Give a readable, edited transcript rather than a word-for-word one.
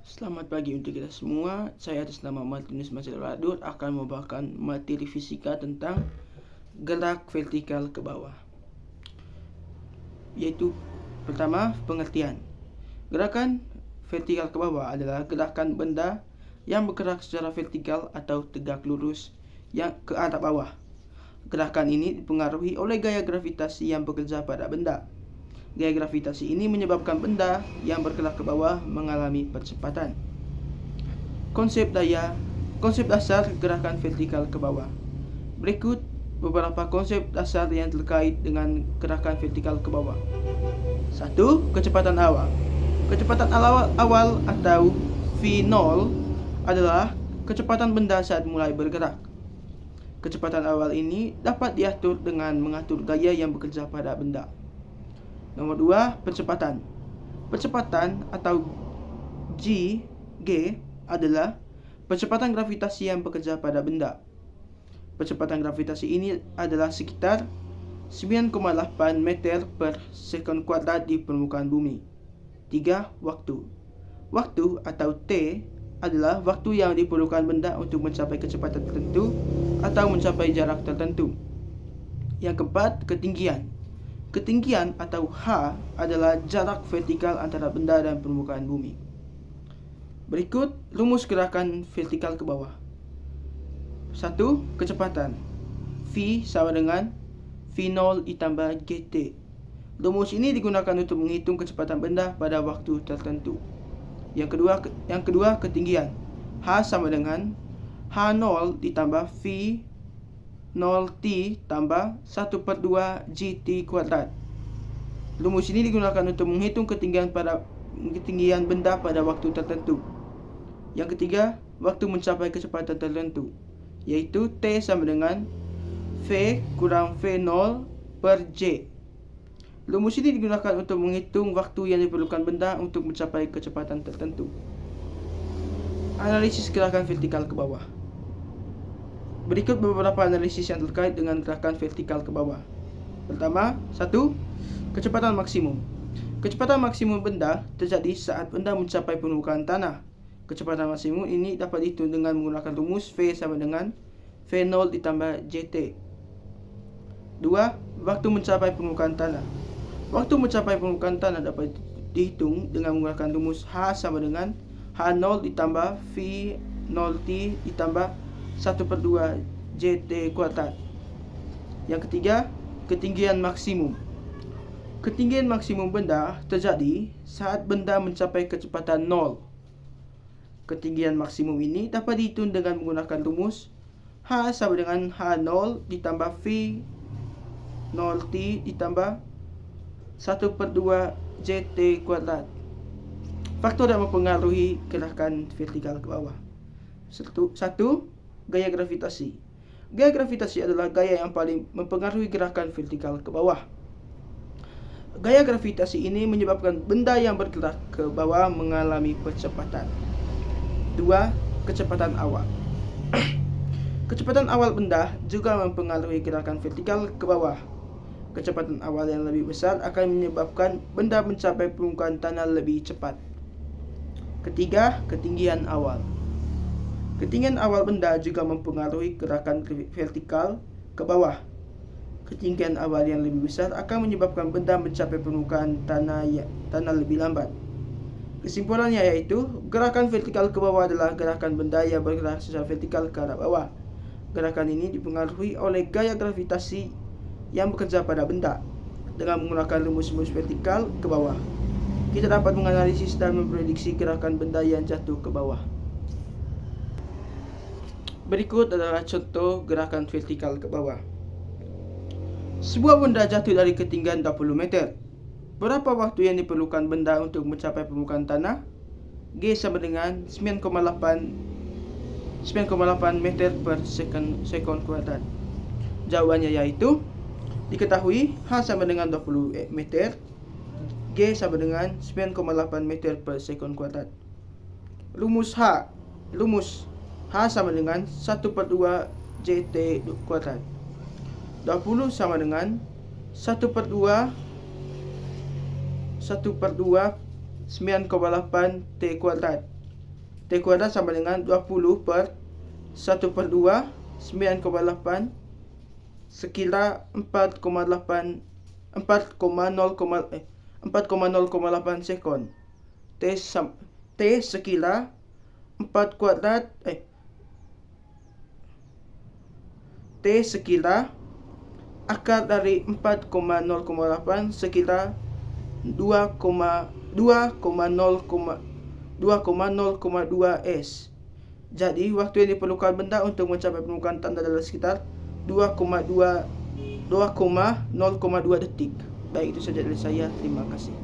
Selamat pagi untuk kita semua. Saya atas nama Martinus Masih Radur akan membawakan materi fisika tentang gerak vertikal ke bawah. Yaitu pertama, pengertian. Gerakan vertikal ke bawah adalah gerakan benda yang bergerak secara vertikal atau tegak lurus yang ke arah bawah. Gerakan ini dipengaruhi oleh gaya gravitasi yang bekerja pada benda. Gaya gravitasi ini menyebabkan benda yang bergerak ke bawah mengalami percepatan. Konsep dasar gerakan vertikal ke bawah. Berikut beberapa konsep dasar yang terkait dengan gerakan vertikal ke bawah. 1. Kecepatan awal. Kecepatan awal atau V0 adalah kecepatan benda saat mulai bergerak. Kecepatan awal ini dapat diatur dengan mengatur gaya yang bekerja pada benda. Nomor 2, percepatan. Percepatan atau G adalah percepatan gravitasi yang bekerja pada benda. Percepatan gravitasi ini adalah sekitar 9,8 meter per sekon kuadrat di permukaan bumi. 3. Waktu. Waktu atau T adalah waktu yang diperlukan benda untuk mencapai kecepatan tertentu atau mencapai jarak tertentu. Yang keempat, ketinggian. Ketinggian atau H adalah jarak vertikal antara benda dan permukaan bumi. Berikut rumus gerakan vertikal ke bawah. 1. Kecepatan. V sama dengan V0 ditambah GT. Rumus ini digunakan untuk menghitung kecepatan benda pada waktu tertentu. Yang kedua, ketinggian. H sama dengan H0 ditambah V0T tambah 1/2 GT kuadrat. Rumus ini digunakan untuk menghitung ketinggian benda pada waktu tertentu. Yang ketiga, waktu mencapai kecepatan tertentu, yaitu T sama dengan V kurang V0 per J. Rumus ini digunakan untuk menghitung waktu yang diperlukan benda untuk mencapai kecepatan tertentu. Analisis gerakan vertikal ke bawah. Berikut beberapa analisis yang terkait dengan gerakan vertikal ke bawah. Pertama, 1. Kecepatan maksimum. Kecepatan maksimum benda terjadi saat benda mencapai permukaan tanah. Kecepatan maksimum ini dapat dihitung dengan menggunakan rumus V sama dengan V0 ditambah JT. 2. Waktu mencapai permukaan tanah. Waktu mencapai permukaan tanah dapat dihitung dengan menggunakan rumus H sama dengan H0 ditambah V0T ditambah 1/2 JT kuadrat. Yang ketiga, ketinggian maksimum. Ketinggian maksimum benda terjadi saat benda mencapai kecepatan 0. Ketinggian maksimum ini dapat dihitung dengan menggunakan rumus H sama dengan H0 ditambah V0T ditambah 1/2 JT kuadrat. Faktor yang mempengaruhi gerakan vertikal ke bawah. 1. Gaya gravitasi. Gaya gravitasi adalah gaya yang paling mempengaruhi gerakan vertikal ke bawah. Gaya gravitasi ini menyebabkan benda yang bergerak ke bawah mengalami percepatan. 2. Kecepatan awal. Kecepatan awal benda juga mempengaruhi gerakan vertikal ke bawah. Kecepatan awal yang lebih besar akan menyebabkan benda mencapai permukaan tanah lebih cepat. Ketiga, ketinggian awal. Ketinggian awal benda juga mempengaruhi gerakan vertikal ke bawah. Ketinggian awal yang lebih besar akan menyebabkan benda mencapai permukaan tanah lebih lambat. Kesimpulannya yaitu, gerakan vertikal ke bawah adalah gerakan benda yang bergerak secara vertikal ke arah bawah. Gerakan ini dipengaruhi oleh gaya gravitasi yang bekerja pada benda. Dengan menggunakan rumus-rumus vertikal ke bawah, kita dapat menganalisis dan memprediksi gerakan benda yang jatuh ke bawah. Berikut adalah contoh gerakan vertikal ke bawah. Sebuah benda jatuh dari ketinggian 20 meter. Berapa waktu yang diperlukan benda untuk mencapai permukaan tanah? G sama dengan 9,8 meter per sekon kuadrat. Jawabannya yaitu, diketahui H sama dengan 20 meter, G sama dengan 9,8 meter per sekon kuadrat. Rumus H sama dengan 1/2 JT kuadrat. 20 sama dengan 1/2 9,8 T kuadrat. T kuadrat sama dengan 20 per 1 per 2, 9,8, sekira 4,08 sekon. T sekira 4 kuadrat T sekira akar dari 4,08 sekira 2,0,2 S. Jadi waktu yang diperlukan benda untuk mencapai permukaan tanda adalah sekitar 2,02 detik. Baik, itu saja dari saya. Terima kasih.